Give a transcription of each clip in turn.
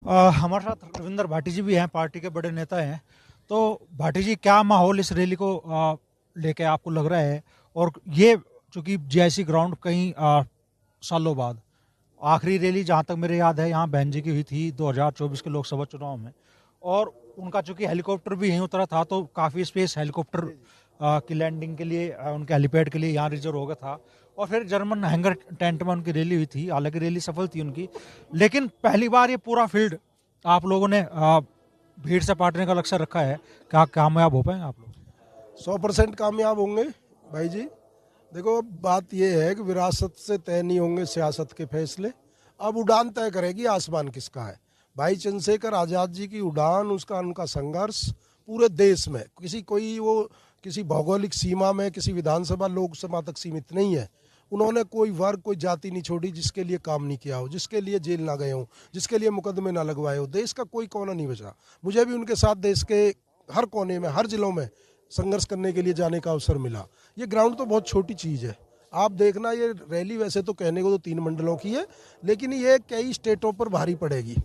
हमारे साथ रविंद्र भाटी जी भी हैं, पार्टी के बड़े नेता हैं। तो भाटी जी, क्या माहौल इस रैली को लेके आपको लग रहा है? और ये चूंकि जीआईसी ग्राउंड कई सालों बाद आखिरी रैली जहाँ तक मेरे याद है यहाँ बहन जी की हुई थी 2024 के लोकसभा चुनाव में, और उनका चूंकि हेलीकॉप्टर भी यहीं उतरा था तो काफ़ी स्पेस हेलीकॉप्टर की लैंडिंग के लिए, उनके हेलीपैड के लिए यहाँ रिजर्व हो गया था। और फिर जर्मन हैंगर टेंट में उनकी रैली हुई थी, हालांकि रैली सफल थी उनकी, लेकिन पहली बार ये पूरा फील्ड आप लोगों ने भीड़ से पाटने का लक्ष्य रखा है। क्या कामयाब हो पाएंगे आप लोग? 100% कामयाब होंगे भाई जी। देखो, बात यह है कि विरासत से तय नहीं होंगे सियासत के फैसले। अब उड़ान तय करेगी आसमान किसका है। भाई चंद्रशेखर आज़ाद जी की उड़ान, उसका उनका संघर्ष पूरे देश में किसी भौगोलिक सीमा में, किसी विधानसभा लोकसभा तक सीमित नहीं है। उन्होंने कोई वर्ग, कोई जाति नहीं छोड़ी जिसके लिए काम नहीं किया हो, जिसके लिए जेल ना गए हो, जिसके लिए मुकदमे ना लगवाए हो। देश का कोई कोना नहीं बचा। मुझे भी उनके साथ देश के हर कोने में, हर जिलों में संघर्ष करने के लिए जाने का अवसर मिला। ये ग्राउंड तो बहुत छोटी चीज़ है। आप देखना, ये रैली वैसे तो कहने को तो 3 मंडलों की है, लेकिन ये कई स्टेटों पर भारी पड़ेगी।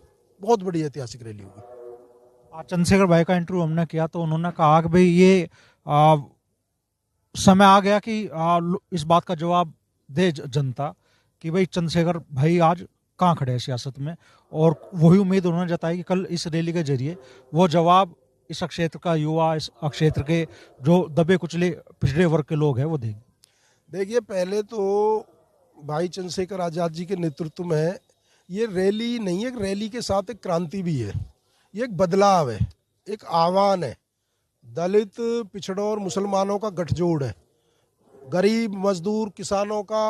बहुत बड़ी ऐतिहासिक रैली होगी। आज चंद्रशेखर भाई का इंटरव्यू हमने किया तो उन्होंने कहा कि भाई ये समय आ गया कि इस बात का जवाब दे जनता कि भाई चंद्रशेखर भाई आज कहाँ खड़े हैं सियासत में। और वही उम्मीद उन्होंने जताई कि कल इस रैली के जरिए वो जवाब इस क्षेत्र का युवा, इस क्षेत्र के जो दबे कुचले पिछड़े वर्ग के लोग हैं वो देंगे। देखिए, पहले तो भाई चंद्रशेखर आज़ाद जी के नेतृत्व में ये रैली नहीं है, रैली के साथ एक क्रांति भी है। ये एक बदलाव है, एक आह्वान है। दलित, पिछड़ों और मुसलमानों का गठजोड़ है। गरीब, मजदूर, किसानों का,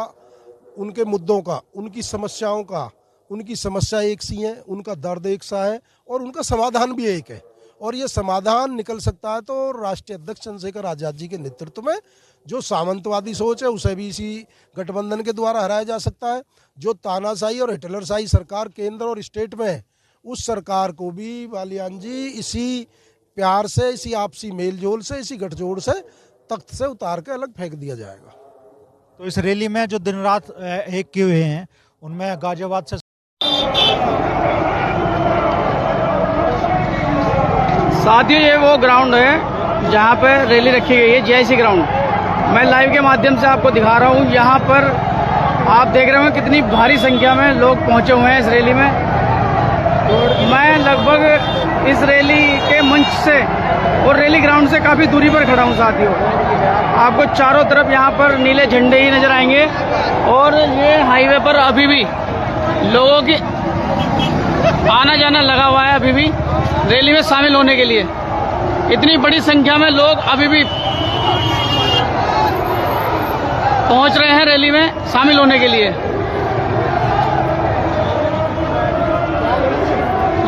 उनके मुद्दों का, उनकी समस्याओं का, उनकी समस्या एक सी है, उनका दर्द एक सा है और उनका समाधान भी एक है। और ये समाधान निकल सकता है तो राष्ट्रीय अध्यक्ष चंद्रशेखर आज़ाद जी के नेतृत्व में। जो सामंतवादी सोच है उसे भी इसी गठबंधन के द्वारा हराया जा सकता है। जो तानाशाही और हिटलरशाही सरकार केंद्र और स्टेट में है, उस सरकार को भी बालियान जी इसी प्यार से, इसी आपसी मेलजोल से, इसी गठजोड़ से तख्त से उतार के अलग फेंक दिया जाएगा। तो इस रैली में जो दिन रात एक किए हुए हैं उनमें गाजियाबाद से साथियों, ये वो ग्राउंड है जहाँ पर रैली रखी गई है, जीआईसी ग्राउंड। मैं लाइव के माध्यम से आपको दिखा रहा हूँ। यहाँ पर आप देख रहे हो कितनी भारी संख्या में लोग पहुँचे हुए हैं इस रैली में। और मैं लगभग इस रैली के मंच से और रैली ग्राउंड से काफ़ी दूरी पर खड़ा हूँ साथियों। आपको चारों तरफ यहाँ पर नीले झंडे ही नजर आएंगे। और ये हाईवे पर अभी भी लोगों की आना जाना लगा हुआ है, अभी भी रैली में शामिल होने के लिए। इतनी बड़ी संख्या में लोग अभी भी पहुंच रहे हैं रैली में शामिल होने के लिए।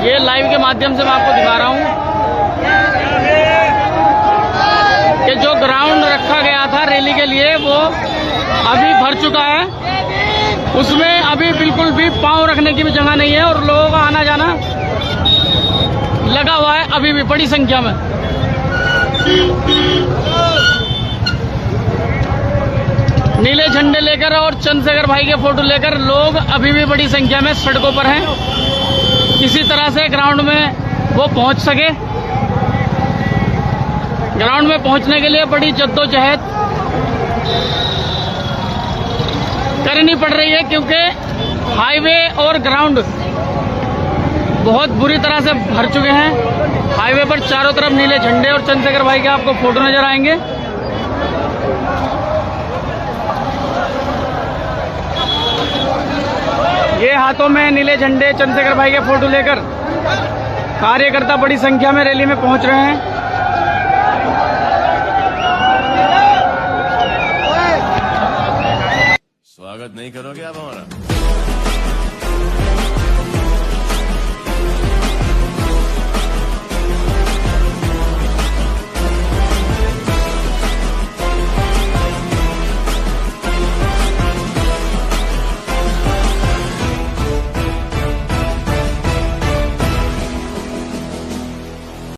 ये लाइव के माध्यम से मैं आपको दिखा रहा हूं कि जो ग्राउंड रखा गया था रैली के लिए वो अभी भर चुका है। उसमें अभी बिल्कुल भी पांव रखने की भी जगह नहीं है और लोगों का आना जाना लगा हुआ है अभी भी बड़ी संख्या में। नीले झंडे लेकर और चंद्रशेखर भाई के फोटो लेकर लोग अभी भी बड़ी संख्या में सड़कों पर हैं। किसी तरह से ग्राउंड में वो पहुंच सके। ग्राउंड में पहुंचने के लिए बड़ी जद्दोजहद करनी पड़ रही है, क्योंकि हाईवे और ग्राउंड बहुत बुरी तरह से भर चुके हैं। हाईवे पर चारों तरफ नीले झंडे और चंद्रशेखर भाई के आपको फोटो नजर आएंगे। ये हाथों में नीले झंडे चंद्रशेखर भाई के फोटो लेकर कार्यकर्ता बड़ी संख्या में रैली में पहुंच रहे हैं। स्वागत नहीं करोगे आप हमारा?